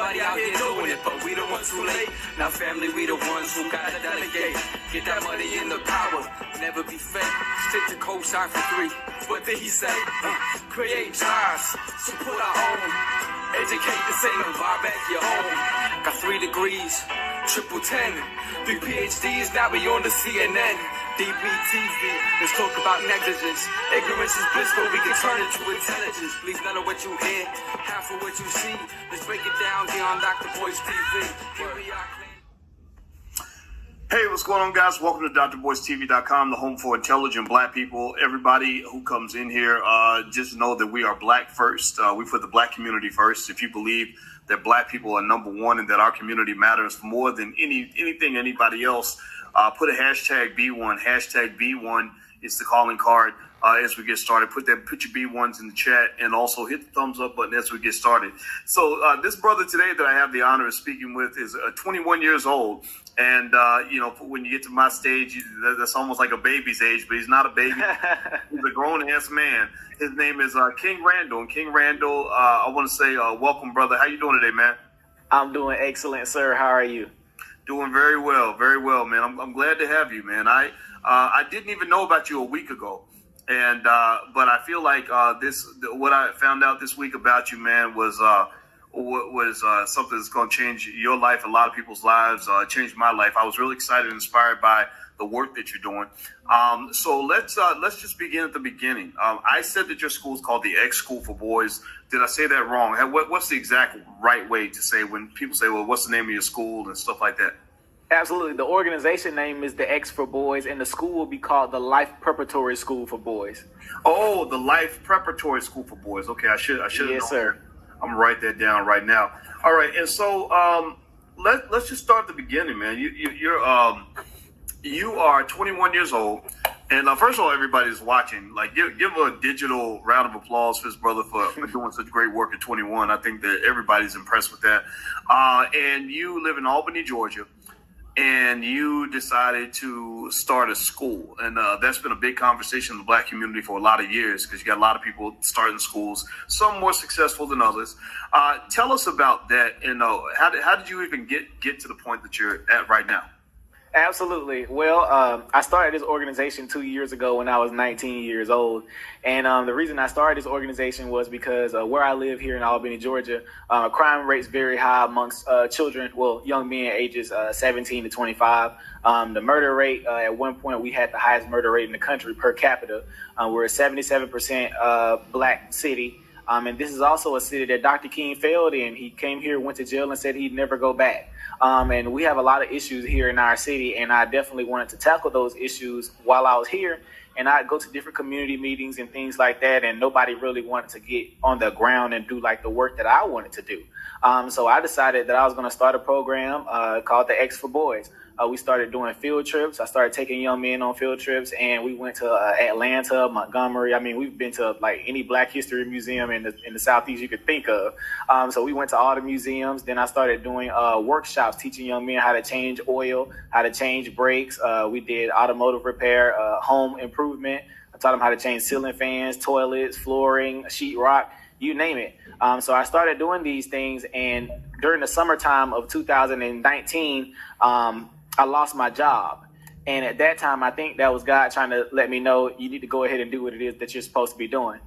Everybody out here doing it, but we the ones too late. Now family, we the ones who gotta delegate. Get that money in the power, never be fake. Stick to cosign for 3. What did he say? Create jobs, support our own. Educate the same and buy back your own. Got 3 degrees, triple 10. 3 PhDs, now we on the CNN. DBTV, let's talk about negligence. Ignorance is bliss, but we can turn it to intelligence. Please none of what you hear, half of what you see. Let's break it down beyond Dr. BOYCE TV. Here we are. Hey, what's going on, guys? Welcome to drboycetv.com, the home for intelligent black people. Everybody who comes in here, just know that we are black first. We put the black community first. If you believe that black people are number one and that our community matters more than anything anybody else, put a hashtag B1. Hashtag B1 is the calling card as we get started. Put your B1s in the chat and also hit the thumbs up button as we get started. So this brother today that I have the honor of speaking with is 21 years old. And, when you get to my stage, that's almost like a baby's age, but he's not a baby. He's a grown-ass man. His name is King Randall. And King Randall, I want to say welcome, brother. How you doing today, man? I'm doing excellent, sir. How are you? Doing very well, man. I'm glad to have you, man. I didn't even know about you a week ago. And but I feel like what I found out this week about you, man, was something that's going to change your life, a lot of people's lives, changed my life. I was really excited and inspired by the work that you're doing. So let's just begin at the beginning. I said that your school is called the X School for Boys. Did I say that wrong? What's the exact right way to say when people say, well, what's the name of your school and stuff like that? Absolutely. The organization name is the X for Boys, and the school will be called the Life Preparatory School for Boys. Oh, the Life Preparatory School for Boys. Okay, I should have Yes, sir. I'm gonna write that down right now. All right, and so let's just start at the beginning, man. You are 21 years old, and first of all, everybody's watching. Like, give a digital round of applause for his brother for doing such great work at 21. I think that everybody's impressed with that. And you live in Albany, Georgia. And you decided to start a school. And that's been a big conversation in the black community for a lot of years because you got a lot of people starting schools, some more successful than others. Tell us about that. And how did you even get to the point that you're at right now? Absolutely. Well, I started this organization 2 years ago when I was 19 years old. And the reason I started this organization was because where I live here in Albany, Georgia, crime rates very high amongst children, young men ages 17 to 25. The murder rate, at one point, we had the highest murder rate in the country per capita. We're a 77% black city. And this is also a city that Dr. King failed in. He came here, went to jail, and said he'd never go back. And we have a lot of issues here in our city, and I definitely wanted to tackle those issues while I was here. And I'd go to different community meetings and things like that, and nobody really wanted to get on the ground and do like the work that I wanted to do. So I decided that I was going to start a program called the X for Boys. We started doing field trips. I started taking young men on field trips, and we went to Atlanta, Montgomery. I mean, we've been to like any Black History museum in the Southeast you could think of. So we went to all the museums. Then I started doing workshops, teaching young men how to change oil, how to change brakes. We did automotive repair, home improvement. I taught them how to change ceiling fans, toilets, flooring, sheetrock, you name it. So I started doing these things, and during the summertime of 2019, I lost my job. And at that time, I think that was God trying to let me know you need to go ahead and do what it is that you're supposed to be doing.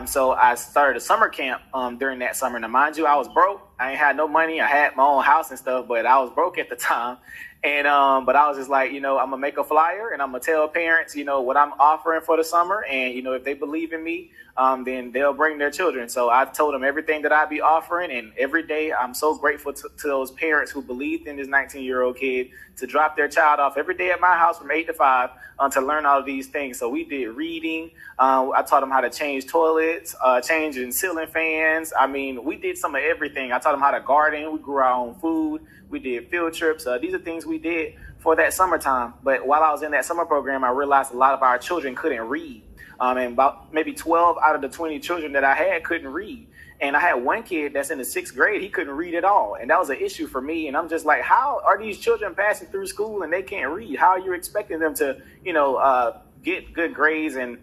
So I started a summer camp during that summer. Now, mind you, I was broke. I ain't had no money. I had my own house and stuff, but I was broke at the time. And but I was just like, I'm going to make a flyer and I'm going to tell parents, what I'm offering for the summer. And, if they believe in me, then they'll bring their children. So I told them everything that I'd be offering. And every day I'm so grateful to those parents who believed in this 19-year-old kid to drop their child off every day at my house from 8 to 5 to learn all of these things. So we did reading. I taught them how to change toilets, changing ceiling fans. I mean, we did some of everything. I taught them how to garden. We grew our own food. We did field trips. These are things we did for that summertime. But while I was in that summer program, I realized a lot of our children couldn't read. And about maybe 12 out of the 20 children that I had couldn't read. And I had one kid that's in the 6th grade. He couldn't read at all. And that was an issue for me. And I'm just like, how are these children passing through school and they can't read? How are you expecting them to, get good grades and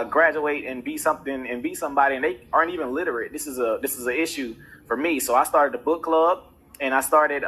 graduate and be something and be somebody, and they aren't even literate? This is an issue for me. So I started a book club. and I started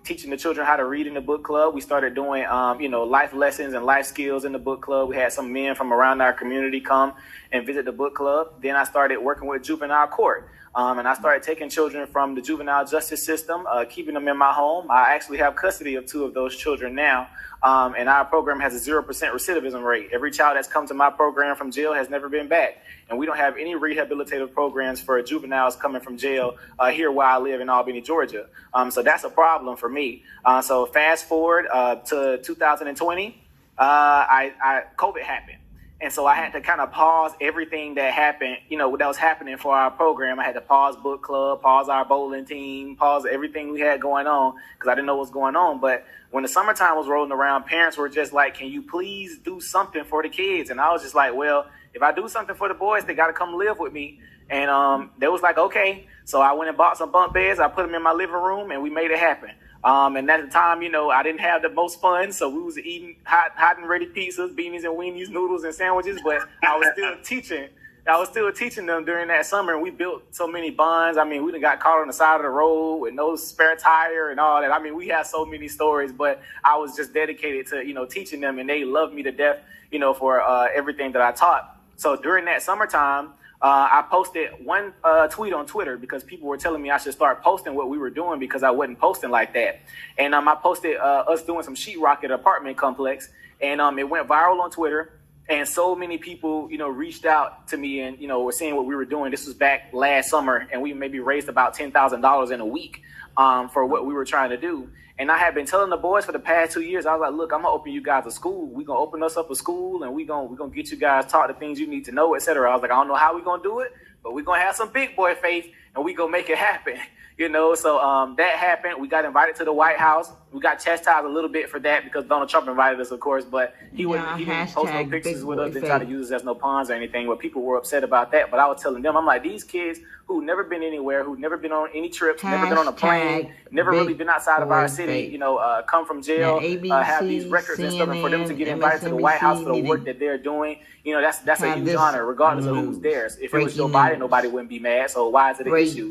teaching the children how to read in the book club. We started doing, life lessons and life skills in the book club. We had some men from around our community come and visit the book club. Then I started working with juvenile court. And I started taking children from the juvenile justice system, keeping them in my home. I actually have custody of 2 of those children now. And our program has a 0% recidivism rate. Every child that's come to my program from jail has never been back. And we don't have any rehabilitative programs for juveniles coming from jail here where I live in Albany, Georgia. So that's a problem for me. So fast forward to 2020, COVID happened. And so I had to kind of pause everything that happened, that was happening for our program. I had to pause book club, pause our bowling team, pause everything we had going on because I didn't know what was going on. But when the summertime was rolling around, parents were just like, can you please do something for the kids? And I was just like, well, if I do something for the boys, they got to come live with me. And they was like, okay. So I went and bought some bunk beds. I put them in my living room and we made it happen. And at the time, I didn't have the most fun, so we was eating hot and ready pizzas, beanies and weenies, noodles and sandwiches, but I was still teaching. I was still teaching them during that summer, and we built so many bonds. I mean, we done got caught on the side of the road with no spare tire and all that. I mean, we had so many stories, but I was just dedicated to, teaching them, and they loved me to death, for everything that I taught. So during that summertime, I posted one tweet on Twitter because people were telling me I should start posting what we were doing because I wasn't posting like that. And I posted us doing some sheetrock at an apartment complex, and it went viral on Twitter. And so many people, reached out to me and, were seeing what we were doing. This was back last summer, and we maybe raised about $10,000 in a week for what we were trying to do. And I had been telling the boys for the past 2 years, I was like, look, I'm going to open you guys a school. We're going to open us up a school, and we're going to get you guys taught the things you need to know, et cetera. I was like, I don't know how we're going to do it, but we're going to have some big boy faith, and we're going to make it happen. So that happened. We got invited to the White House. We got chastised a little bit for that because Donald Trump invited us, of course, but he didn't post no pictures with us, didn't try to use us as no pawns or anything, but people were upset about that. But I was telling them, I'm like, these kids who never been anywhere, who never been on any trips, never been on a plane, never really been outside of our city, come from jail, have these records and stuff, and for them to get invited to the White House for the work that they're doing, that's a huge honor, regardless of who's there. If it was Joe Biden, nobody wouldn't be mad. So why is it an issue?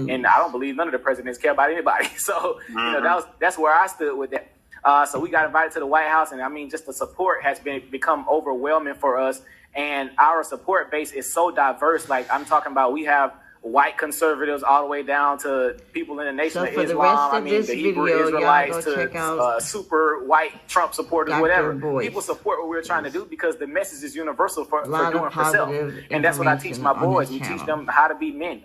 And I don't believe none of the presidents care about anybody. So that's where I stood with that. So we got invited to the White House, and I mean, just the support has become overwhelming for us. And our support base is so diverse. Like I'm talking about, we have white conservatives all the way down to people in the Nation of Islam. I mean, the Hebrew Israelites to super white Trump supporters, whatever. People support what we're trying to do because the message is universal for doing for self. And that's what I teach my boys. We teach them how to be men.